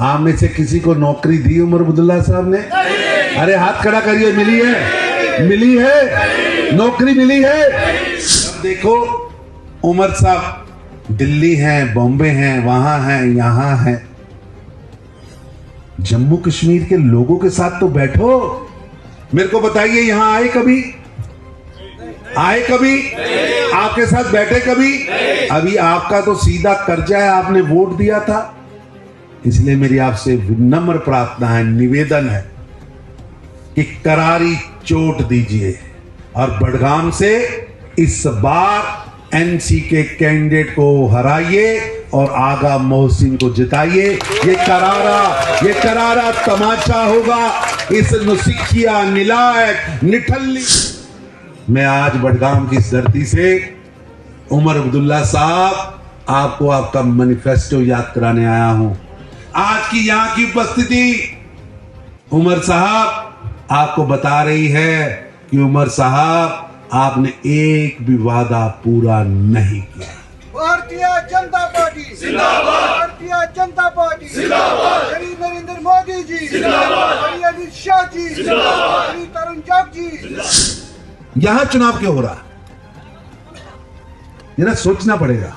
आप में से किसी को नौकरी दी उमर अब्दुल्ला साहब ने? अरे हाथ खड़ा करिए। मिली है? मिली है? नौकरी मिली है? अब देखो उमर साहब दिल्ली हैं, बॉम्बे हैं, वहां हैं, यहां हैं। जम्मू कश्मीर के लोगों के साथ तो बैठो। मेरे को बताइए, यहां आए कभी? आए कभी? आपके साथ बैठे कभी? अभी आपका तो सीधा कर्जा है, आपने वोट दिया था। इसलिए मेरी आपसे विनम्र प्रार्थना है, निवेदन है कि करारी चोट दीजिए और बडगाम से इस बार एनसी के कैंडिडेट को हराइए और आगा मोहसिन को जिताइए। ये करारा तमाचा होगा इस नुसिखिया निलायक निठल्ली। मैं आज बडगाम की धरती से उमर अब्दुल्ला साहब आपको आपका मैनिफेस्टो याद कराने आया हूं। आज की यहां की उपस्थिति उमर साहब आपको बता रही है कि उमर साहब आपने एक भी वादा पूरा नहीं किया। भारतीय जनता पार्टी जिंदाबाद, भारतीय जनता पार्टी जिंदाबाद, श्री नरेंद्र मोदी जी जिंदाबाद, श्री अमित शाह जी जिंदाबाद, श्री तरुण चुग जी। यहां चुनाव क्यों हो रहा? ये ना सोचना पड़ेगा।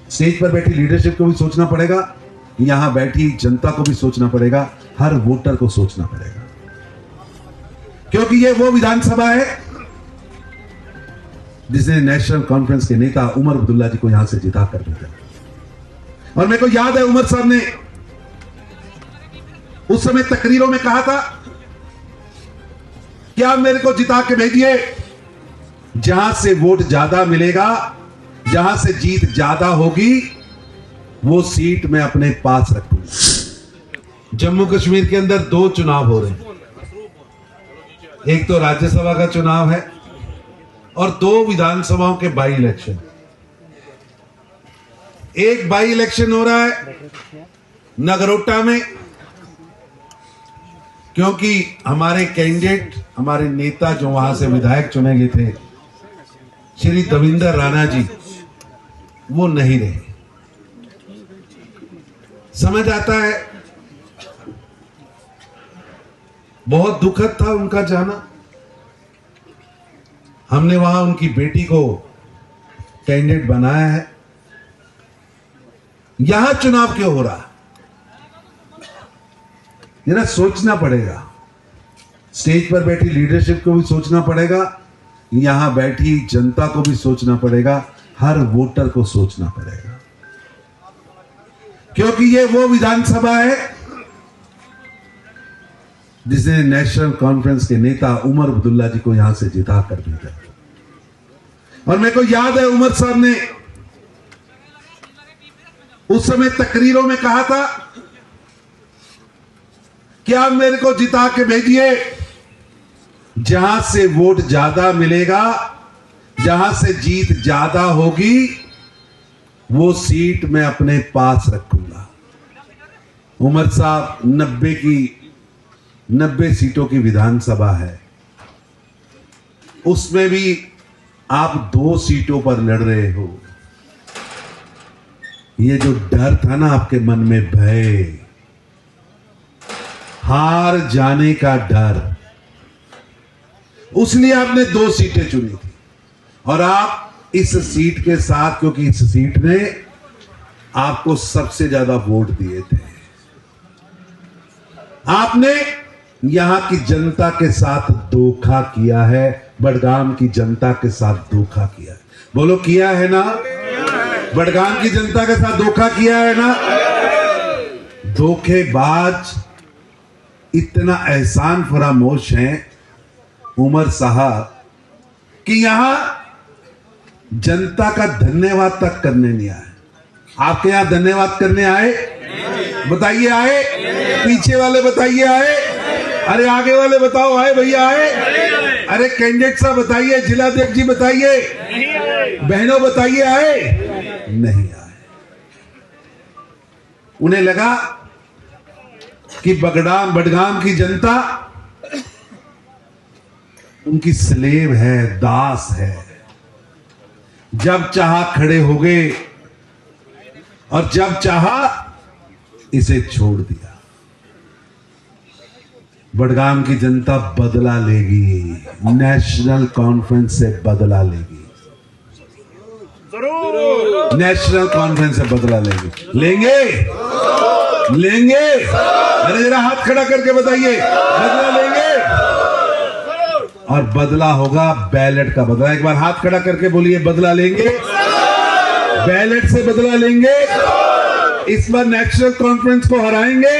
स्टेज पर बैठी लीडरशिप को भी सोचना पड़ेगा, यहां बैठी जनता को भी सोचना पड़ेगा, हर वोटर को सोचना पड़ेगा, क्योंकि ये वो विधानसभा है जिसने नेशनल कॉन्फ्रेंस के नेता उमर अब्दुल्ला जी को यहां से जिता कर भेजा। और मेरे को याद है उमर साहब ने उस समय तकरीरों में कहा था कि आप मेरे को जिता के भेजिए, जहां से वोट ज्यादा मिलेगा, जहां से जीत ज्यादा होगी, वो सीट मैं अपने पास रखूंगा। जम्मू कश्मीर के अंदर दो चुनाव हो रहे हैं, एक तो राज्यसभा का चुनाव है और दो विधानसभाओं के बाई इलेक्शन। एक बाई इलेक्शन हो रहा है नगरोटा में, क्योंकि हमारे कैंडिडेट, हमारे नेता जो वहां से विधायक चुने गए थे श्री दविंदर राणा जी, वो नहीं रहे। समझ आता है, बहुत दुखद था उनका जाना। हमने वहां उनकी बेटी को कैंडिडेट बनाया है। यहां चुनाव क्यों हो रहा? ये ना सोचना पड़ेगा। स्टेज पर बैठी लीडरशिप को भी सोचना पड़ेगा, यहां बैठी जनता को भी सोचना पड़ेगा, हर वोटर को सोचना पड़ेगा, क्योंकि ये वो विधानसभा है जिसने नेशनल कॉन्फ्रेंस के नेता उमर अब्दुल्ला जी को यहां से जिता कर भेजा। और मेरे को याद है उमर साहब ने उस समय तकरीरों में कहा था कि आप मेरे को जिता के भेजिए, जहां से वोट ज्यादा मिलेगा, जहां से जीत ज्यादा होगी, वो सीट मैं अपने पास रखूंगा। उमर साहब 90 सीटों की विधानसभा है, उसमें भी आप 2 सीटों पर लड़ रहे हो। ये जो डर था ना आपके मन में, भय, हार जाने का डर, उसलिए आपने 2 सीटें चुनी थी। और आप इस सीट के साथ, क्योंकि इस सीट ने आपको सबसे ज्यादा वोट दिए थे, आपने यहां की जनता के साथ धोखा किया है, बडगाम की जनता के साथ धोखा किया है। बोलो, किया है ना? बडगाम की जनता के साथ धोखा किया है ना? धोखेबाज इतना एहसान फरामोश हैं उमर साहब कि यहां जनता का धन्यवाद तक करने नहीं आए। आपके यहां धन्यवाद करने आए? बताइए, आए? पीछे वाले बताइए, आए? अरे आगे वाले बताओ, आए भैया, आए? अरे कैंडिडेट साहब बताइए, जिलाध्यक्ष जी बताइए, बहनों बताइए, आए? नहीं आए। उन्हें लगा कि बडगाम की जनता उनकी स्लेव है, दास है। जब चाहा खड़े हो गए और जब चाहा इसे छोड़ दिया। बडगाम की जनता बदला लेगी, नेशनल कॉन्फ्रेंस से बदला लेगी, नेशनल कॉन्फ्रेंस से बदला लेगी। लेंगे? अरे जरा हाथ खड़ा करके बताइए, बदला लेंगे? और बदला होगा बैलेट का बदला। एक बार हाथ खड़ा करके बोलिए, बदला लेंगे? बैलेट से बदला लेंगे। इस बार नेशनल कॉन्फ्रेंस को हराएंगे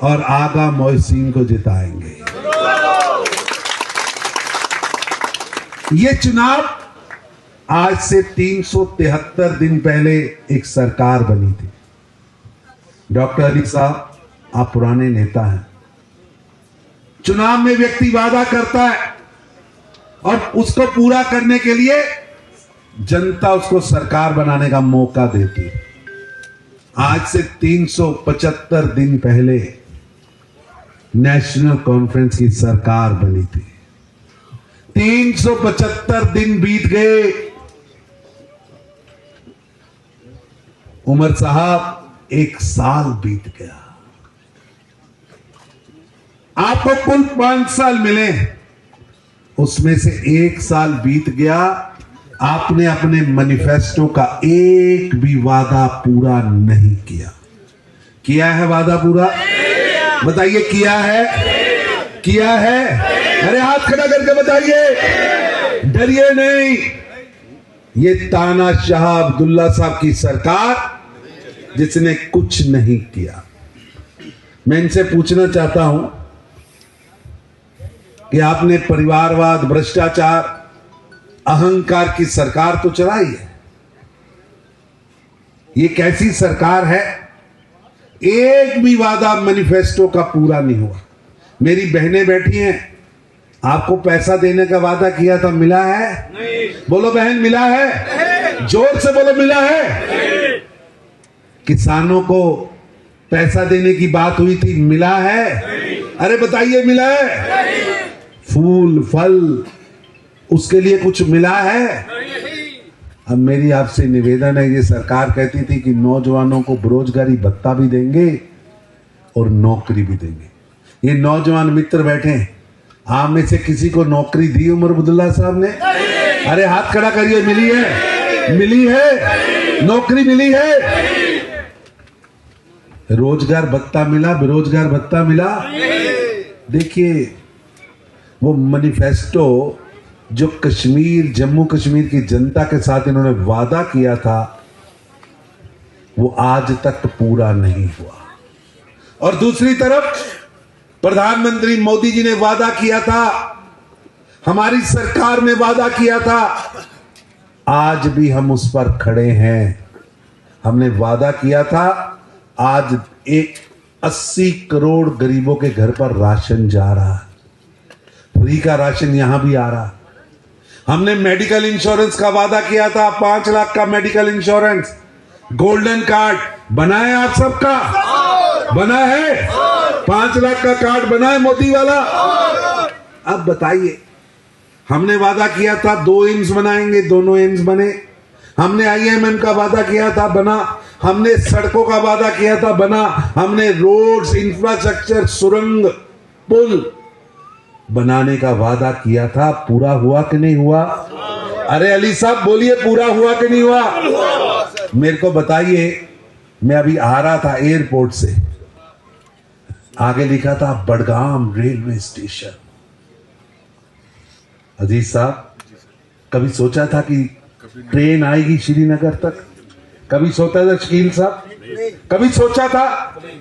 और आगा मोहसिन को जिताएंगे। ये चुनाव आज से 373 दिन पहले एक सरकार बनी थी। डॉक्टर अली साहब, आप पुराने नेता हैं। चुनाव में व्यक्ति वादा करता है और उसको पूरा करने के लिए जनता उसको सरकार बनाने का मौका देती है। आज से 375 दिन पहले नेशनल कॉन्फ्रेंस की सरकार बनी थी। 375 दिन बीत गए। उमर साहब, 1 साल बीत गया। आपको कुल 5 साल मिले, उसमें से 1 साल बीत गया। आपने अपने मैनिफेस्टो का एक भी वादा पूरा नहीं किया। किया है वादा पूरा? बताइए, किया है? किया है? अरे हाथ खड़ा करके बताइए, डरिए नहीं। ये तानाशाह अब्दुल्ला साहब की सरकार जिसने कुछ नहीं किया। मैं इनसे पूछना चाहता हूं कि आपने परिवारवाद, भ्रष्टाचार, अहंकार की सरकार तो चलाई है। ये कैसी सरकार है? एक भी वादा मैनिफेस्टो का पूरा नहीं हुआ। मेरी बहनें बैठी हैं, आपको पैसा देने का वादा किया था, मिला है? नहीं। बोलो बहन, मिला है? जोर से बोलो, मिला है? किसानों को पैसा देने की बात हुई थी, मिला है? अरे बताइए, मिला है? फूल फल, उसके लिए कुछ मिला है? अब मेरी आपसे निवेदन है, ये सरकार कहती थी कि नौजवानों को बेरोजगारी भत्ता भी देंगे और नौकरी भी देंगे। ये नौजवान मित्र बैठे हैं, आप में से किसी को नौकरी दी उमर अब्दुल्ला साहब ने? अरे हाथ खड़ा करिए, मिली है? मिली है? नौकरी मिली है? रोजगार भत्ता मिला? बेरोजगार भत्ता मिला? देखिए, वो मैनिफेस्टो जो कश्मीर, जम्मू कश्मीर की जनता के साथ इन्होंने वादा किया था, वो आज तक पूरा नहीं हुआ। और दूसरी तरफ प्रधानमंत्री मोदी जी ने वादा किया था, हमारी सरकार ने वादा किया था, आज भी हम उस पर खड़े हैं। हमने वादा किया था, आज 80 करोड़ गरीबों के घर पर राशन जा रहा है, फ्री का राशन यहां भी आ रहा। हमने मेडिकल इंश्योरेंस का वादा किया था, 5 लाख का मेडिकल इंश्योरेंस, गोल्डन कार्ड बना है आप सबका? बना है? 5 लाख का कार्ड बना है मोदी वाला? अब बताइए, हमने वादा किया था 2 एम्स बनाएंगे, दोनों एम्स बने। हमने IIMM का वादा किया था, बना। हमने सड़कों का वादा किया था, बना। हमने रोड्स, इंफ्रास्ट्रक्चर, सुरंग, पुल बनाने का वादा किया था, पूरा हुआ कि नहीं हुआ? अरे अली साहब बोलिए, पूरा हुआ कि नहीं हुआ? मेरे को बताइए। मैं अभी आ रहा था एयरपोर्ट से, आगे लिखा था बडगाम रेलवे स्टेशन। अजीज साहब, कभी सोचा था कि ट्रेन आएगी श्रीनगर तक? कभी सोचा था शकील साहब? कभी सोचा था?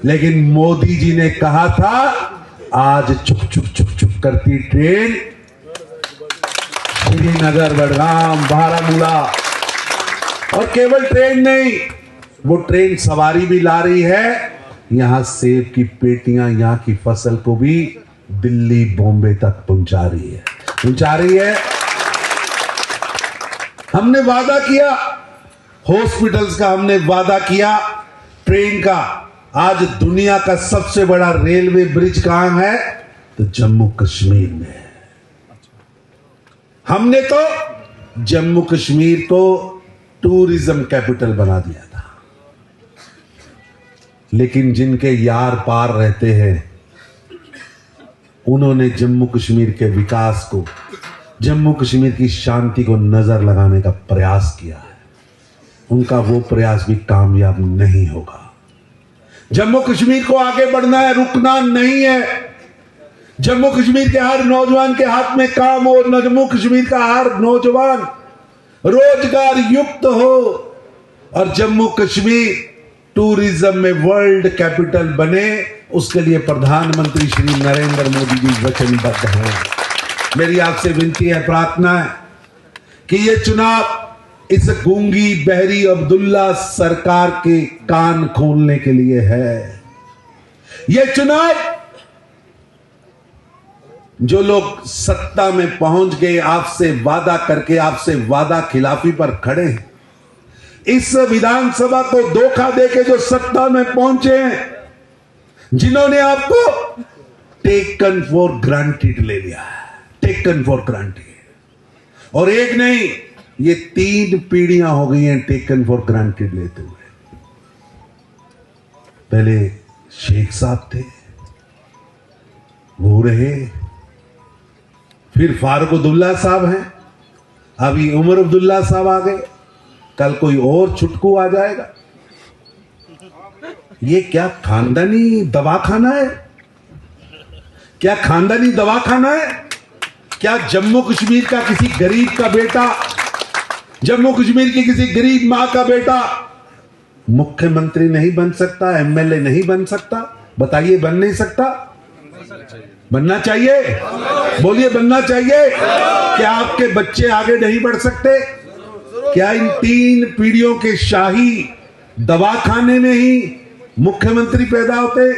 लेकिन मोदी जी ने कहा था, आज चुप चुप चुप चुप करती ट्रेन श्रीनगर, बडगाम, बारामूला। और केवल ट्रेन नहीं, वो ट्रेन सवारी भी ला रही है। यहां सेब की पेटियां, यहां की फसल को भी दिल्ली, बॉम्बे तक पहुंचा रही है। हमने वादा किया हॉस्पिटल्स का, हमने वादा किया ट्रेन का। आज दुनिया का सबसे बड़ा रेलवे ब्रिज कहां है? तो जम्मू कश्मीर में है। हमने तो जम्मू कश्मीर को टूरिज्म कैपिटल बना दिया था। लेकिन जिनके यार पार रहते हैं उन्होंने जम्मू कश्मीर के विकास को, जम्मू कश्मीर की शांति को नजर लगाने का प्रयास किया है। उनका वो प्रयास भी कामयाब नहीं होगा। जम्मू कश्मीर को आगे बढ़ना है, रुकना नहीं है। जम्मू कश्मीर के हर नौजवान के हाथ में काम हो, जम्मू कश्मीर का हर नौजवान रोजगार युक्त हो और जम्मू कश्मीर टूरिज्म में वर्ल्ड कैपिटल बने, उसके लिए प्रधानमंत्री श्री नरेंद्र मोदी जी वचनबद्ध हैं। मेरी आपसे विनती है, प्रार्थना है कि ये चुनाव इस गूंगी बहरी अब्दुल्ला सरकार के कान खोलने के लिए है। ये चुनाव जो लोग सत्ता में पहुंच गए, आपसे वादा करके आपसे वादा खिलाफी पर खड़े हैं, इस विधानसभा को धोखा देके जो सत्ता में पहुंचे हैं, जिन्होंने आपको टेकन फॉर ग्रांटेड ले लिया है, टेकन फॉर ग्रांटेड। और एक नहीं, ये 3 पीढ़ियां हो गई हैं टेकन फॉर ग्रांटेड लेते हुए। पहले शेख साहब थे, वो रहे, फिर फारूक अब्दुल्ला साहब हैं, अभी उमर अब्दुल्ला साहब आ गए, कल कोई और छुटकू आ जाएगा। ये क्या खानदानी दवाखाना है? क्या खानदानी दवाखाना है? क्या जम्मू कश्मीर का किसी गरीब का बेटा, जम्मू कश्मीर की किसी गरीब मां का बेटा मुख्यमंत्री नहीं बन सकता, एमएलए नहीं बन सकता? बताइए, बन नहीं सकता? बनना चाहिए? बोलिए, बनना चाहिए? क्या आपके बच्चे आगे नहीं बढ़ सकते? क्या इन 3 पीढ़ियों के शाही दवाखाने में ही मुख्यमंत्री पैदा होते?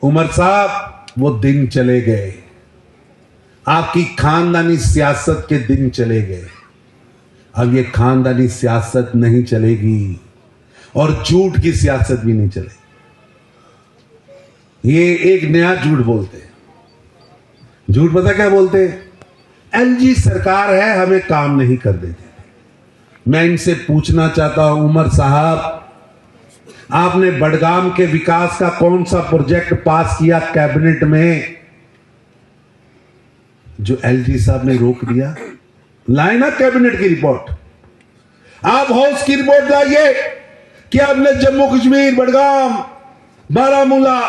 उमर साहब, वो दिन चले गए, आपकी खानदानी सियासत के दिन चले गए। अब ये खानदानी सियासत नहीं चलेगी और झूठ की सियासत भी नहीं चलेगी। ये एक नया झूठ बोलते हैं। झूठ पता क्या बोलते हैं? एलजी सरकार है, हमें काम नहीं कर देते। मैं इनसे पूछना चाहता हूं, उमर साहब, आपने बडगाम के विकास का कौन सा प्रोजेक्ट पास किया कैबिनेट में जो एलजी साहब ने रोक दिया? लाए ना कैबिनेट की रिपोर्ट, आप हाउस की रिपोर्ट लाइए कि आपने जम्मू कश्मीर, बडगाम, बारामूला,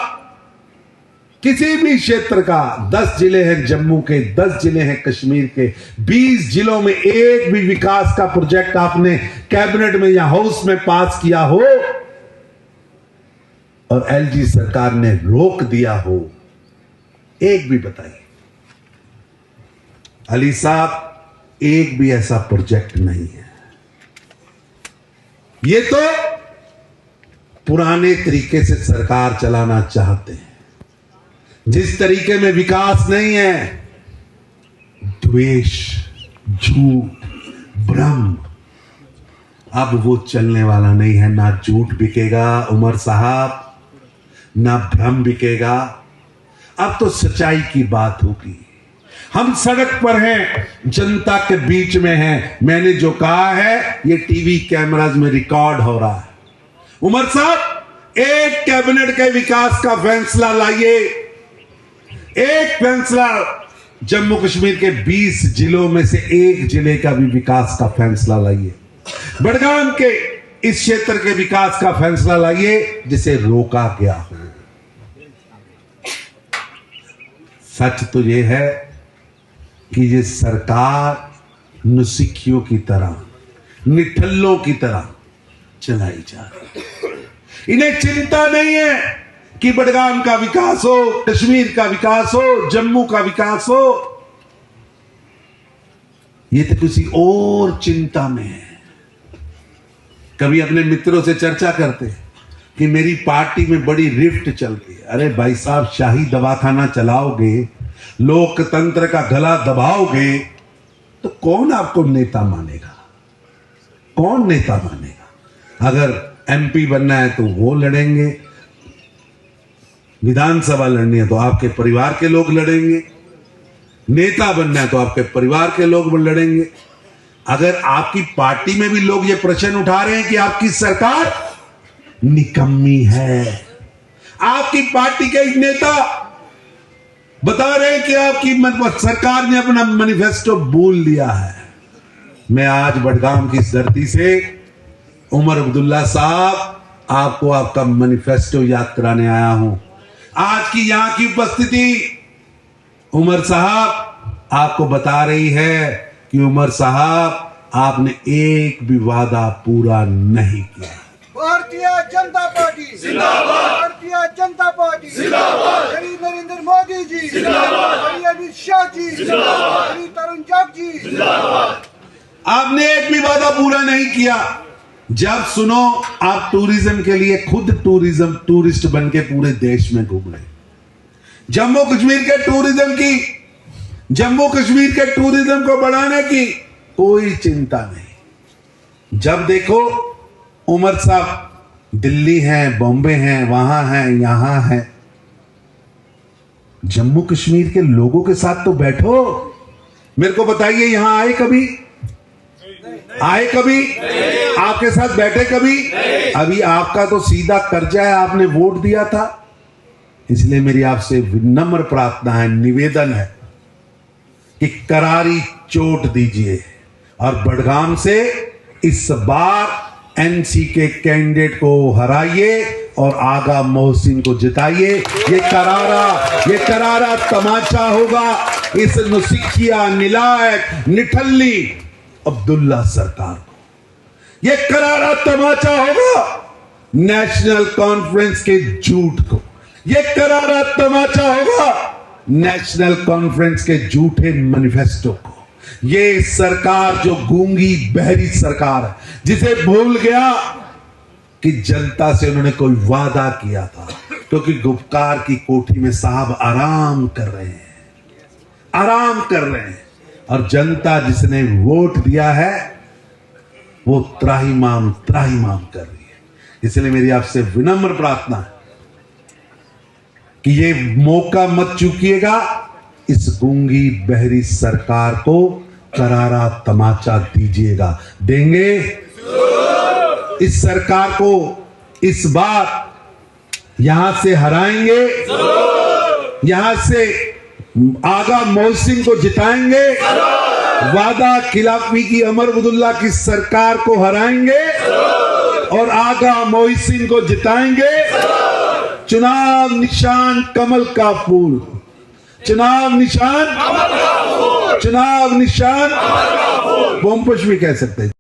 किसी भी क्षेत्र का, 10 जिले हैं जम्मू के, 10 जिले हैं कश्मीर के, 20 जिलों में एक भी विकास का प्रोजेक्ट आपने कैबिनेट में या हाउस में पास किया हो और एलजी सरकार ने रोक दिया हो? एक भी बताइए। अली साहब, एक भी ऐसा प्रोजेक्ट नहीं है। ये तो पुराने तरीके से सरकार चलाना चाहते हैं, जिस तरीके में विकास नहीं है, द्वेष, झूठ, भ्रम, अब वो चलने वाला नहीं है। ना झूठ बिकेगा उमर साहब, ना भ्रम बिकेगा। अब तो सच्चाई की बात होगी। हम सड़क पर हैं, जनता के बीच में हैं। मैंने जो कहा है ये टीवी कैमराज में रिकॉर्ड हो रहा है। उमर साहब, एक कैबिनेट के विकास का फैसला लाइए, एक फैसला जम्मू कश्मीर के 20 जिलों में से एक जिले का भी विकास का फैसला लाइए। बडगाम के इस क्षेत्र के विकास का फैसला लाइए जिसे रोका गया हो। सच तो यह है कि ये सरकार नुसिखियों की तरह, निठल्लों की तरह चलाई जा रही है। इन्हें चिंता नहीं है कि बडगाम का विकास हो, कश्मीर का विकास हो, जम्मू का विकास हो। ये तो किसी और चिंता में है। कभी अपने मित्रों से चर्चा करते कि मेरी पार्टी में बड़ी रिफ्ट चल रही है। अरे भाई साहब, शाही दवाखाना चलाओगे, लोकतंत्र का गला दबाओगे, तो कौन आपको नेता मानेगा? कौन नेता मानेगा? अगर एमपी बनना है तो वो लड़ेंगे, विधानसभा लड़नी है तो आपके परिवार के लोग लड़ेंगे, नेता बनना है तो आपके परिवार के लोग लड़ेंगे। अगर आपकी पार्टी में भी लोग ये प्रश्न उठा रहे हैं कि आपकी सरकार निकम्मी है। आपकी पार्टी के एक नेता बता रहे हैं कि आपकी सरकार ने अपना मैनिफेस्टो भूल लिया है। मैं आज बडगाम की इस धरती से उमर अब्दुल्ला साहब आपको आपका मैनिफेस्टो याद कराने आया हूं। आज की यहां की उपस्थिति उमर साहब आपको बता रही है कि उमर साहब आपने एक भी वादा पूरा नहीं किया। भारतीय जनता पार्टी जिंदाबाद, भारतीय जनता पार्टी जिंदाबाद, श्री नरेंद्र मोदी जी जिंदाबाद, श्री अमित शाह जी जिंदाबाद, श्री तरुण चुग जी जिंदाबाद। आपने एक भी वादा पूरा नहीं किया। जब सुनो आप टूरिज्म के लिए खुद टूरिस्ट बन के पूरे देश में घूम रहे। जम्मू कश्मीर के टूरिज्म को बढ़ाने की कोई चिंता नहीं। जब देखो उमर साहब दिल्ली हैं, बॉम्बे हैं, वहां हैं, यहां हैं। जम्मू कश्मीर के लोगों के साथ तो बैठो। मेरे को बताइए, यहां आए कभी? आपके साथ बैठे कभी? अभी आपका तो सीधा कर्जा है, आपने वोट दिया था। इसलिए मेरी आपसे विनम्र प्रार्थना है, निवेदन है कि करारी चोट दीजिए और बडगाम से इस बार एनसी के कैंडिडेट को हराइए और आगा मोहसिन को जिताइए। ये करारा तमाचा होगा इस नुसिखिया, निलायक, निठल्ली अब्दुल्ला सरकार को। ये करारा तमाचा होगा नेशनल कॉन्फ्रेंस के झूठ को। ये करारा तमाचा होगा नेशनल कॉन्फ्रेंस के झूठे मैनिफेस्टो को। ये सरकार जो गूंगी बहरी सरकार है, जिसे भूल गया कि जनता से उन्होंने कोई वादा किया था, क्योंकि गुप्कार की कोठी में साहब आराम कर रहे हैं और जनता जिसने वोट दिया है वो त्राहिमाम कर रही है। इसलिए मेरी आपसे विनम्र प्रार्थना है कि ये मौका मत चूकिएगा। इस गूंगी बहरी सरकार को करारा तमाचा दीजिएगा। देंगे इस सरकार को, इस बार यहां से हराएंगे, यहां से आगा मोहसिन को जिताएंगे, वादा खिलाफी की उमर अब्दुल्ला की सरकार को हराएंगे और आगा मोहसिन को जिताएंगे। चुनाव निशान कमल का फूल, चुनाव निशान बम पुष्प भी कह सकते हैं।